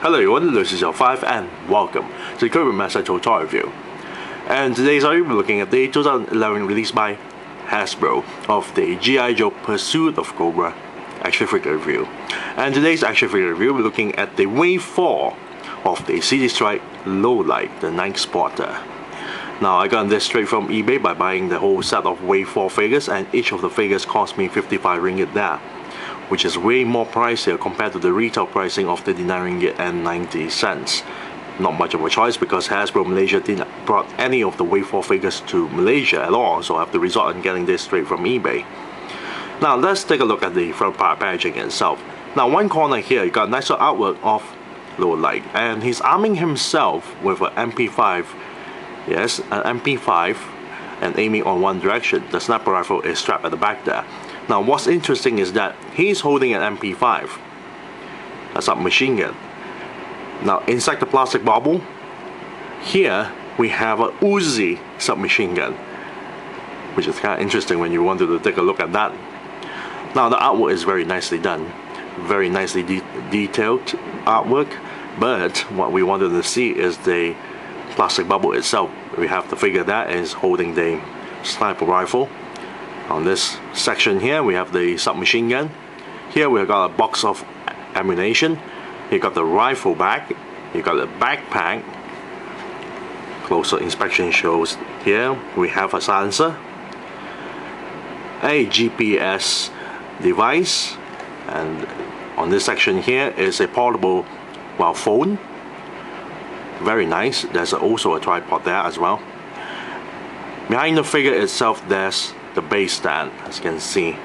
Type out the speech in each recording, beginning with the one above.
Hello everyone, this is your 5 and welcome to the Cobra Master Toy Review. And today's I'll be looking at the 2011 release by Hasbro of the G.I. Joe Pursuit of Cobra action figure review. And today's action figure review, we're looking at the Wave 4 of the City Strike Lowlight, the Nike Spotter. Now I got this straight from eBay by buying the whole set of Wave 4 figures, and each of the figures cost me 55 ringgit there, which is way more pricier compared to the retail pricing of 39 ringgit and 90 cents. Not much of a choice because Hasbro Malaysia didn't brought any of the Wave 4 figures to Malaysia at all, so I have to resort in getting this straight from eBay. Now let's take a look at the front part packaging itself. Now one corner here, you got a nice artwork of Lowlight, and he's arming himself with an MP5. Yes, an MP5, and aiming on one direction. The sniper rifle is strapped at the back there. Now what's interesting is that he's holding an MP5, a submachine gun. Now inside the plastic bubble, here we have a Uzi submachine gun, which is kind of interesting when you wanted to take a look at that. Now the artwork is very nicely done, very nicely detailed artwork, but what we wanted to see is the plastic bubble itself. We have the figure that is holding the sniper rifle. On this section here we have the submachine gun. Here we've got a box of ammunition. You got the rifle bag, you got the backpack. Closer inspection shows here we have a silencer, a GPS device, and on this section here is a portable phone. Very nice. There's also a tripod there as well. Behind the figure itself there's the base stand, as you can see,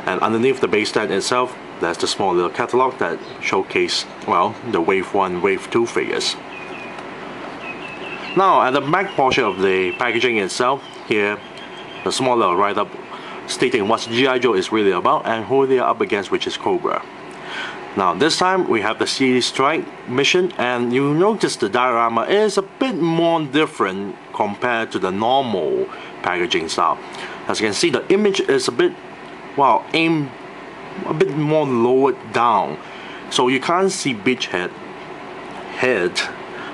and underneath the base stand itself there's the small little catalog that showcase, well, the Wave 1, Wave 2 figures. Now at the back portion of the packaging itself, here the small little write-up stating what G.I. Joe is really about and who they are up against, which is Cobra. Now this time we have the City Strike mission, and you notice the diorama is a bit more different compared to the normal packaging style. As you can see, the image is a bit, well, aimed a bit more lowered down, so you can't see Beachhead head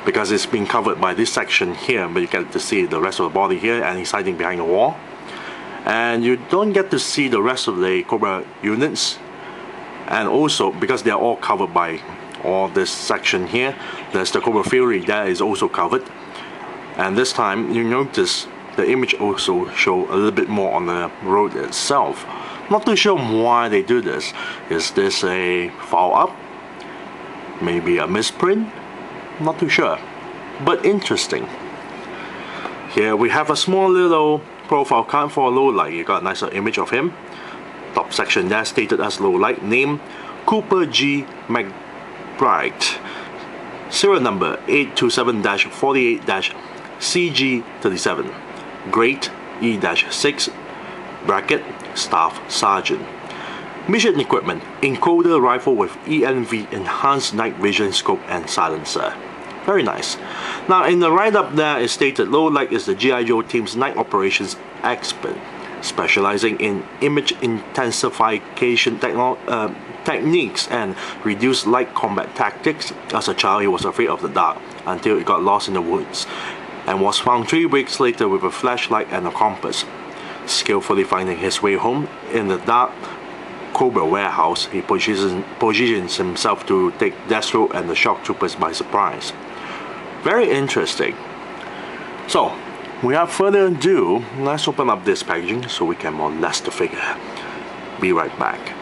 because it's been covered by this section here, but you get to see the rest of the body here, and he's hiding behind the wall. And you don't get to see the rest of the Cobra units, and also because they are all covered by all this section here, there's the Cobra Fury that is also covered. And this time you notice the image also show a little bit more on the road itself. Not too sure why they do this. Is this a foul up? Maybe a misprint? Not too sure, but interesting. Here we have a small little profile card for Lowlight. You got a nicer image of him. Top section there stated as Lowlight, name Cooper G. McBride, serial number 827-48-CG37, grade E-6, bracket Staff Sergeant. Mission equipment: encoder rifle with ENV enhanced night vision scope and silencer. Very nice. Now in the write-up there is stated Lowlight is the G.I. Joe team's night operations expert, specializing in image intensification techniques and reduced light combat tactics. As a child he was afraid of the dark until he got lost in the woods and was found 3 weeks later with a flashlight and a compass. Skillfully finding his way home in the dark Cobra warehouse, he positions himself to take Destro and the shock troopers by surprise. Very interesting. So without further ado, let's open up this packaging so we can molest the figure. Be right back.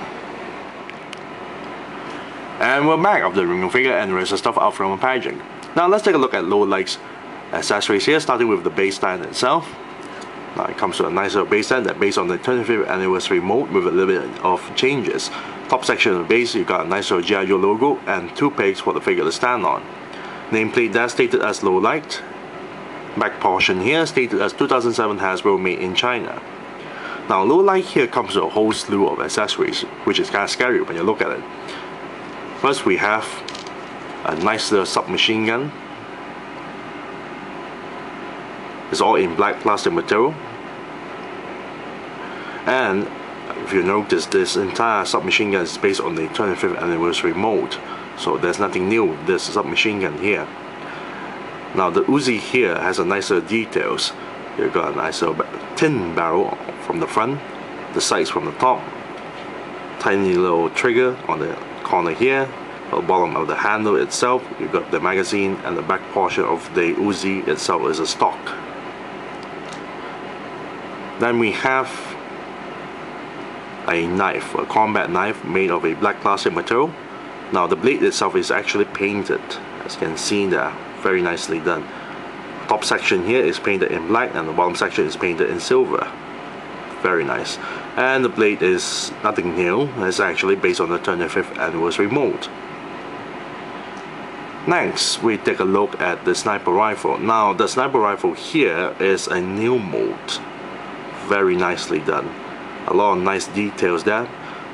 And we're back of the removing figure and the rest of stuff out from the packaging. Now let's take a look at Lowlight's accessories here, starting with the base stand itself. Now it comes with a nice little base stand that based on the 25th anniversary mold with a little bit of changes. Top section of the base, you got a nice little G.I. Joe logo and 2 pegs for the figure to stand on. Nameplate there stated as Lowlight. Back portion here stated as 2007 Hasbro made in China. Now Lowlight here comes with a whole slew of accessories, which is kind of scary when you look at it. First we have a nice little submachine gun. It's all in black plastic material. And If you notice, this entire submachine gun is based on the 25th anniversary mold, so there's nothing new with this submachine gun here. Now the Uzi here has a nicer details. You've got a nicer tin barrel from the front, the sights from the top, tiny little trigger on the corner here. At the bottom of the handle itself, you've got the magazine, and the back portion of the Uzi itself is a stock. Then we have a knife, a combat knife made of a black plastic material. Now the blade itself is actually painted, as you can see there, very nicely done. Top section here is painted in black, and the bottom section is painted in silver. Very nice. And the blade is nothing new, it's actually based on the 25th anniversary mold. Next, we take a look at the sniper rifle. Now the sniper rifle here is a new mold, very nicely done. A lot of nice details there.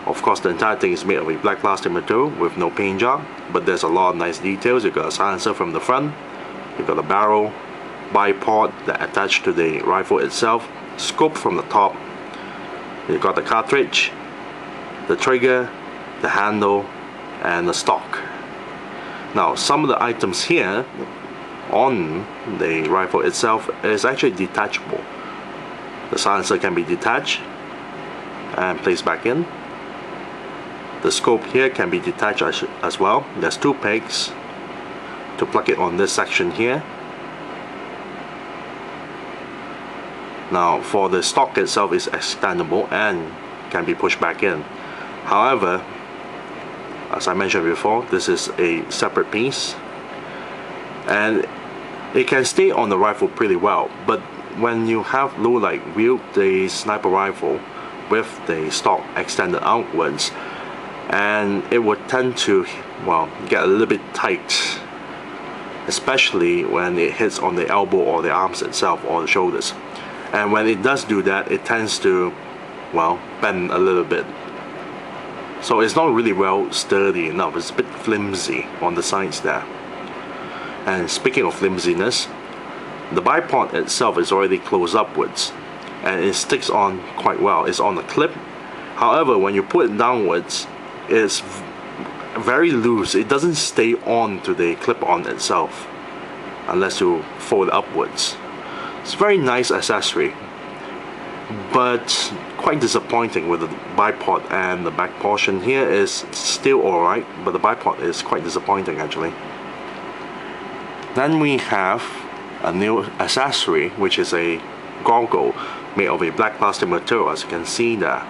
Of course, the entire thing is made of a black plastic material with no paint job, but there's a lot of nice details. You've got a silencer from the front, you've got a barrel, bipod that attached to the rifle itself, scope from the top, you've got the cartridge, the trigger, the handle, and the stock. Now some of the items here on the rifle itself is actually detachable. The silencer can be detached and placed back in. The scope here can be detached as well. There's two pegs to plug it on this section here. Now for the stock itself is extendable and can be pushed back in. However, as I mentioned before, this is a separate piece and it can stay on the rifle pretty well, but when you have low light wield the sniper rifle with the stock extended outwards, and it would tend to, well, get a little bit tight, especially when it hits on the elbow or the arms itself or the shoulders. And when it does do that, it tends to, well, bend a little bit. So it's not really well sturdy enough, it's a bit flimsy on the sides there. And speaking of flimsiness, the bipod itself is already closed upwards and it sticks on quite well. It's on a clip. However, when you put it downwards, it's very loose. It doesn't stay on to the clip-on itself unless you fold it upwards. It's a very nice accessory, but quite disappointing with the bipod, and the back portion here is still alright, but the bipod is quite disappointing actually. Then we have a new accessory, which is a goggle made of a black plastic material, as you can see there.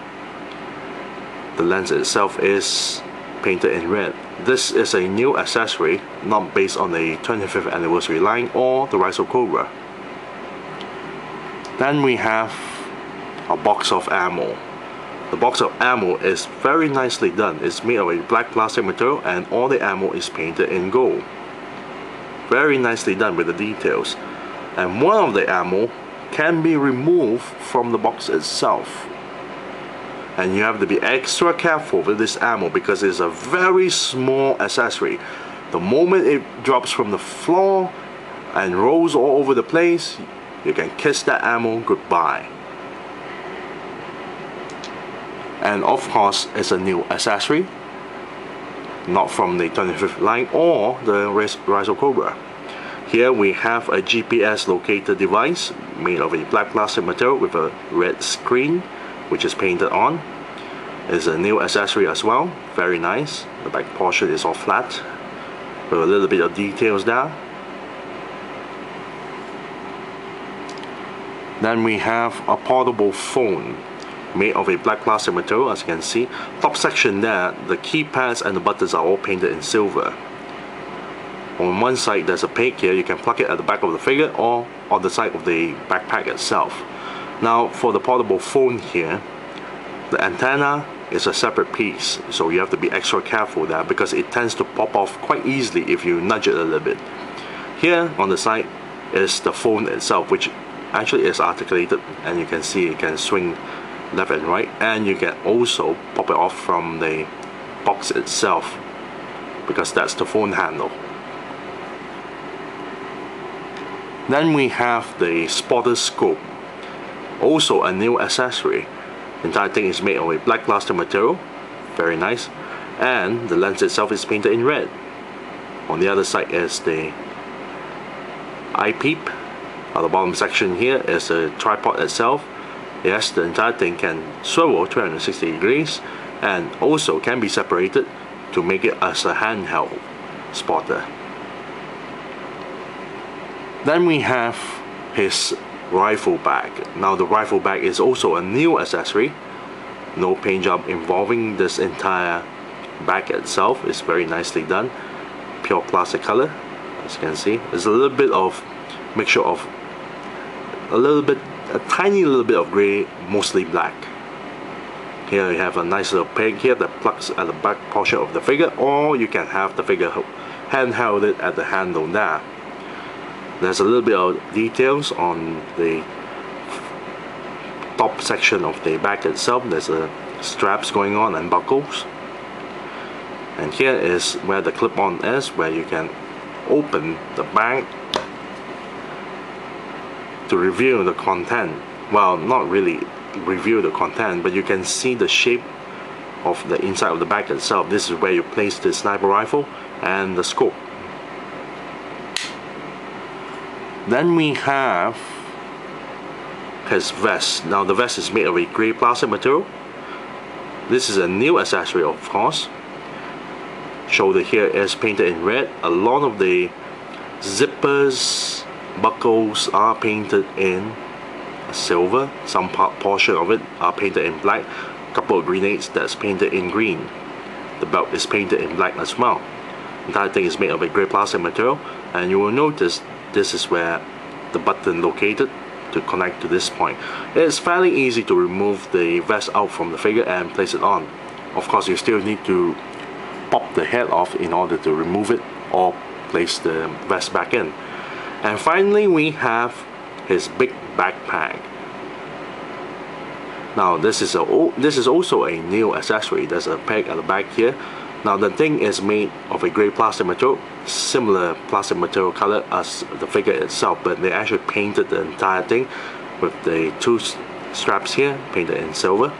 The lens itself is painted in red. This is a new accessory, not based on the 25th anniversary line or the Rise of Cobra. Then we have a box of ammo. The box of ammo is very nicely done. It's made of a black plastic material and all the ammo is painted in gold. Very nicely done with the details. And one of the ammo can be removed from the box itself. And you have to be extra careful with this ammo because it's a very small accessory. The moment it drops from the floor and rolls all over the place, you can kiss that ammo goodbye. And of course, it's a new accessory, not from the 25th line or the Rise of Cobra. Here we have a GPS locator device made of a black plastic material with a red screen, which is painted on. It's a new accessory as well, very nice. The back portion is all flat with a little bit of details there. Then we have a portable phone made of a black plastic material, as you can see. Top section there, the keypads and the buttons are all painted in silver. On one side there's a peg here, you can plug it at the back of the figure or on the side of the backpack itself. Now for the portable phone here, the antenna is a separate piece, so you have to be extra careful there because it tends to pop off quite easily if you nudge it a little bit. Here on the side is the phone itself, which actually is articulated, and you can see it can swing left and right, and you can also pop it off from the box itself because that's the phone handle. Then we have the spotter scope, also a new accessory. The entire thing is made of a black plaster material, very nice, and the lens itself is painted in red. On the other side is the eyepeep. On the bottom section here is the tripod itself. Yes, the entire thing can swivel 360 degrees and also can be separated to make it as a handheld spotter. Then we have his rifle bag. Now the rifle bag is also a new accessory. No paint job involving this entire bag itself. It's very nicely done. Pure plastic color, as you can see. There's a little bit of mixture of a tiny little bit of gray, mostly black. Here you have a nice little peg here that plugs at the back portion of the figure, or you can have the figure handheld it at the handle there. There's a little bit of details on the top section of the bag itself. There's straps going on and buckles. And here is where the clip-on is, where you can open the bag to reveal the content. Well, not really reveal the content, but you can see the shape of the inside of the bag itself. This is where you place the sniper rifle and the scope. Then we have his vest. Now the vest is made of a grey plastic material. This is a new accessory, of course. Shoulder here is painted in red. A lot of the zippers, buckles are painted in silver. Some portion of it are painted in black. A couple of grenades that's painted in green. The belt is painted in black as well. The entire thing is made of a grey plastic material, and you will notice this is where the button located to connect to this point. It's fairly easy to remove the vest out from the figure and place it on. Of course, you still need to pop the head off in order to remove it or place the vest back in. And finally, we have his big backpack. Now this is also a new accessory. There's a peg at the back here. Now the thing is made of a grey plastic material, similar plastic material color as the figure itself, but they actually painted the entire thing with the two straps here painted in silver.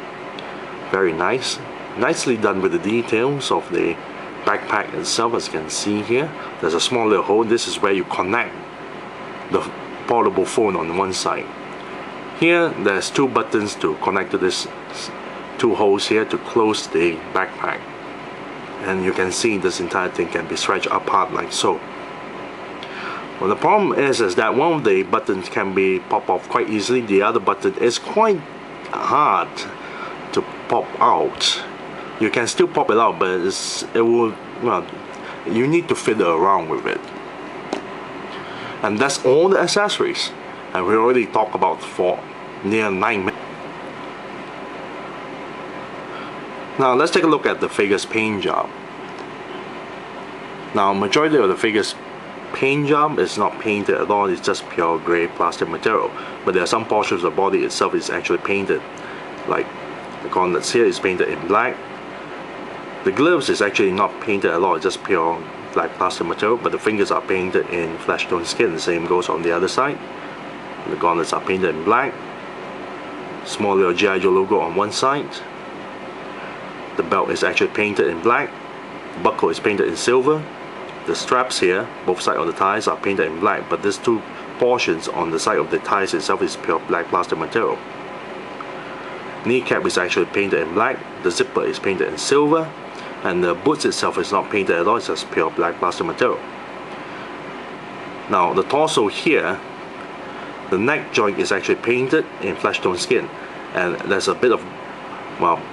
Very nice. Nicely done with the details of the backpack itself. As you can see here, there's a small little hole. This is where you connect the portable phone on one side. Here there's two buttons to connect to this, two holes here to close the backpack. And you can see this entire thing can be stretched apart like so. Well, the problem is that one of the buttons can be popped off quite easily. The other button is quite hard to pop out. You can still pop it out, but you need to fiddle around with it. And that's all the accessories. And we already talked about for near 9 minutes. Now let's take a look at the figure's paint job. Now majority of the figure's paint job is not painted at all. It's just pure grey plastic material. But there are some portions of the body itself is actually painted. Like the gauntlets here is painted in black. The gloves is actually not painted at all. It's just pure black plastic material. But the fingers are painted in flesh tone skin. The same goes on the other side. The gauntlets are painted in black. Small little G.I. Joe logo on one side. The belt is actually painted in black. The buckle is painted in silver. The straps here, both sides of the ties, are painted in black, but these two portions on the side of the ties itself is pure black plastic material. Kneecap is actually painted in black. The zipper is painted in silver, and the boots itself is not painted at all. It's just pure black plastic material. Now the torso here, the neck joint is actually painted in flesh tone skin, and there's a bit of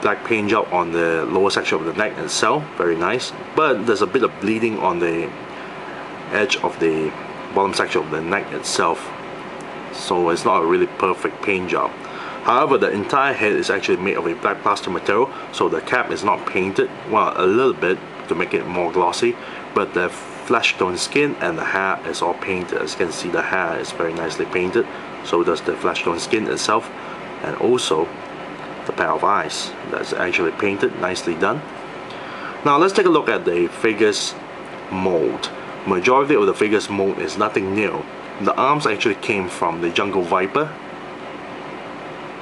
black paint job on the lower section of the neck itself. Very nice, but there's a bit of bleeding on the edge of the bottom section of the neck itself, so it's not a really perfect paint job. However, the entire head is actually made of a black plastic material, so the cap is not painted, well, a little bit to make it more glossy, but the flesh tone skin and the hair is all painted. As you can see, the hair is very nicely painted, so does the flesh tone skin itself, and also the pair of eyes that's actually painted, nicely done. Now let's take a look at the figure's mold. Majority of the figure's mold is nothing new. The arms actually came from the Jungle Viper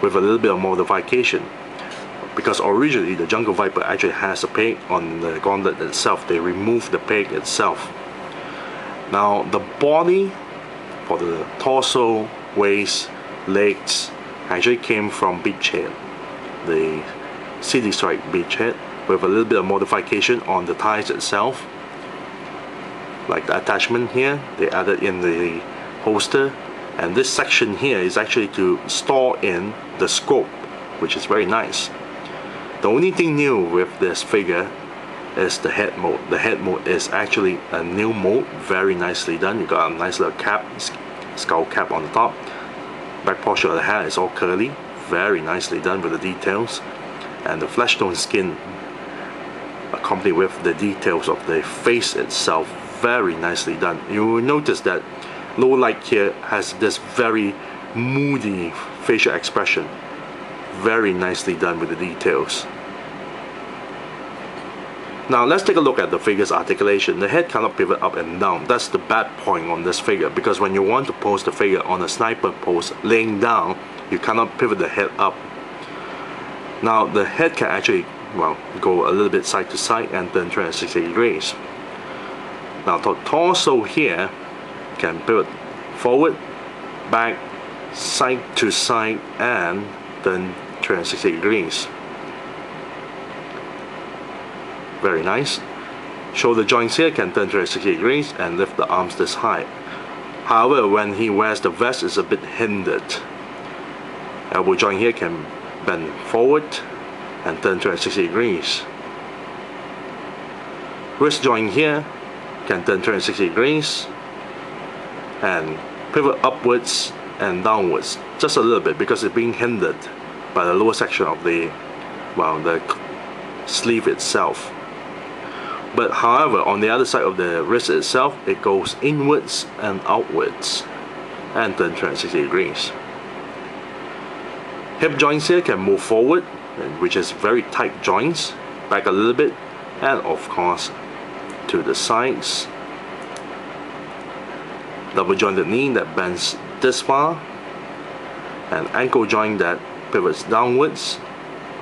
with a little bit of modification. because originally the Jungle Viper actually has a peg on the gauntlet itself. They removed the peg itself. Now the body for the torso, waist, legs actually came from Beachhead, the City Strike Beachhead, with a little bit of modification on the thighs itself. Like the attachment here, they added in the holster, and this section here is actually to store in the scope, which is very nice. The only thing new with this figure is the head mode. The head mode is actually a new mode, very nicely done. You got a nice little cap, skull cap on the top. Back portion of the hair is all curly, very nicely done with the details, and the flesh tone skin accompanied with the details of the face itself, very nicely done. You will notice that low light here has this very moody facial expression, very nicely done with the details. Now let's take a look at the figure's articulation. The head cannot pivot up and down. That's the bad point on this figure, because when you want to pose the figure on a sniper pose laying down, you cannot pivot the head up. Now the head can actually, well, go a little bit side to side and turn 360 degrees. Now the torso here can pivot forward, back, side to side, and then 360 degrees. Very nice. Shoulder joints here can turn 360 degrees and lift the arms this high. However, when he wears the vest, it's a bit hindered. Elbow joint here can bend forward and turn 360 degrees. Wrist joint here can turn 360 degrees and pivot upwards and downwards just a little bit, because it's being hindered by the lower section of the, well, the sleeve itself. But however, on the other side of the wrist itself, it goes inwards and outwards and turn 360 degrees. Hip joints here can move forward, which is very tight joints, back a little bit, and of course to the sides. Double jointed knee that bends this far, and ankle joint that pivots downwards,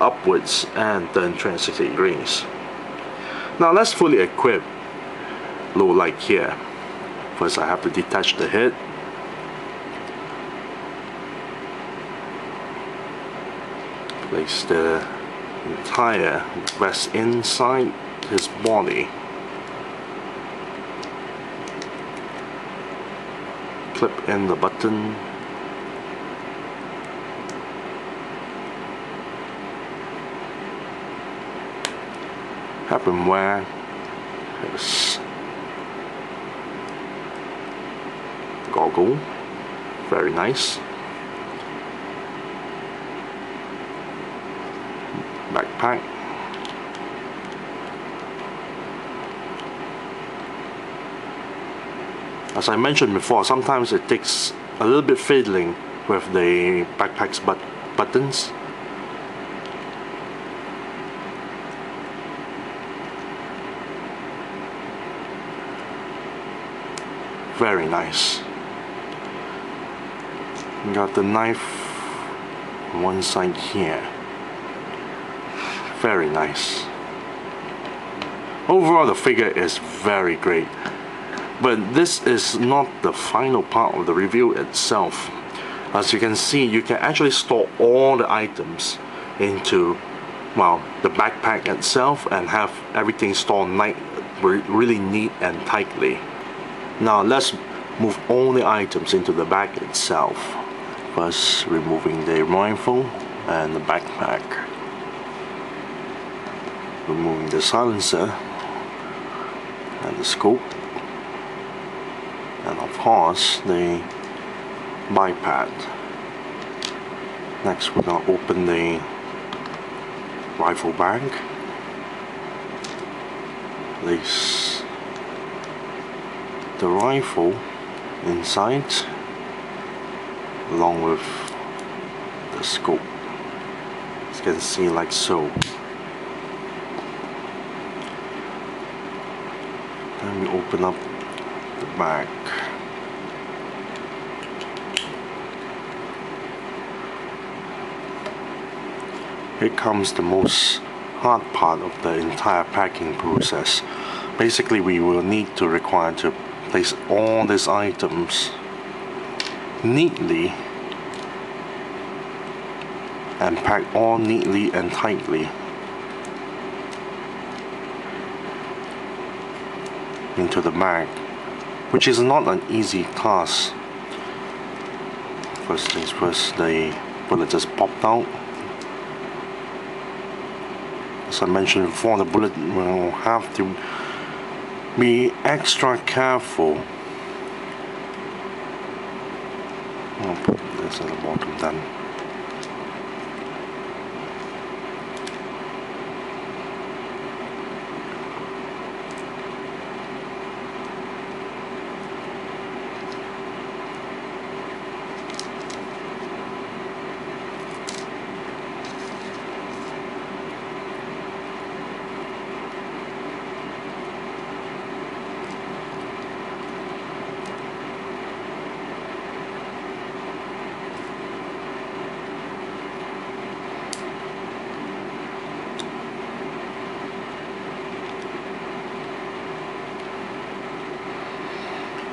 upwards, and turn 360 degrees. Now let's fully equip low light here. First I have to detach the head. Place the entire vest inside his body. Clip in the button. Have him wear his goggle, very nice. Backpack. As I mentioned before, sometimes it takes a little bit fiddling with the backpack's buttons. Very nice. You got the knife on one side here. Very nice. Overall, the figure is very great. But this is not the final part of the review itself. As you can see, you can actually store all the items into, well, the backpack itself and have everything stored really neat and tightly. Now let's move all the items into the bag itself. First, removing the rifle and the backpack. Removing the silencer and the scope. And of course, the bipod. Next, we're going to open the rifle bag. Place the rifle inside along with the scope, as you can see, like so. Then we open up the bag. here comes the most hard part of the entire packing process. Basically, we will need to require to place all these items neatly and pack all neatly and tightly into the bag, which is not an easy task. First things first, the bullet just popped out. As I mentioned before, the bullet will have to be extra careful. I'll put this at the bottom then.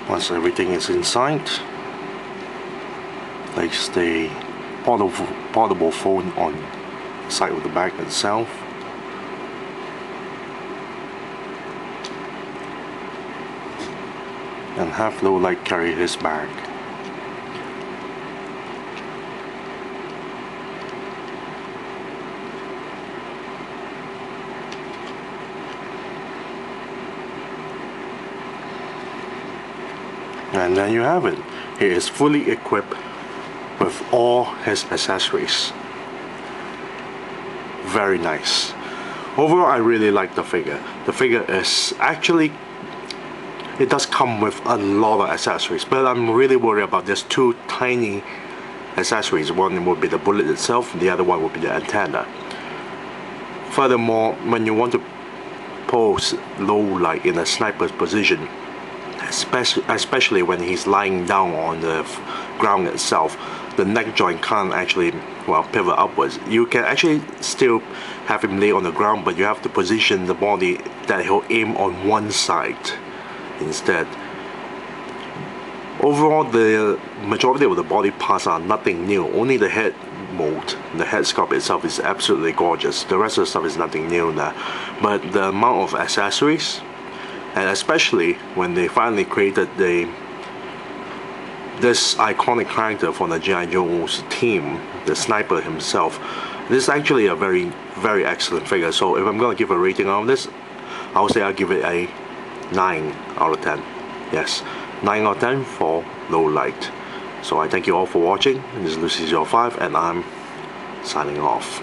Once everything is inside, place the portable phone on the side of the bag itself. And have Low Light carry his bag. And there you have it. He is fully equipped with all his accessories. Very nice. Overall, I really like the figure. The figure is actually, it does come with a lot of accessories, but I'm really worried about these two tiny accessories. One would be the bullet itself, the other one would be the antenna. Furthermore, when you want to pose Low Light in a sniper's position, especially when he's lying down on the ground itself, the neck joint can't actually, well, pivot upwards. You can actually still have him lay on the ground, but you have to position the body that he'll aim on one side instead. Overall, the majority of the body parts are nothing new. Only the head mold, the head sculpt itself is absolutely gorgeous. The rest of the stuff is nothing new there. But the amount of accessories, and especially when they finally created this iconic character from the G.I. Joe's team, the sniper himself, this is actually a very, very excellent figure. So if I'm going to give a rating on this, I would say I'll give it a 9 out of 10. Yes, 9 out of 10 for Low Light. So I thank you all for watching. This is Lucy05 and I'm signing off.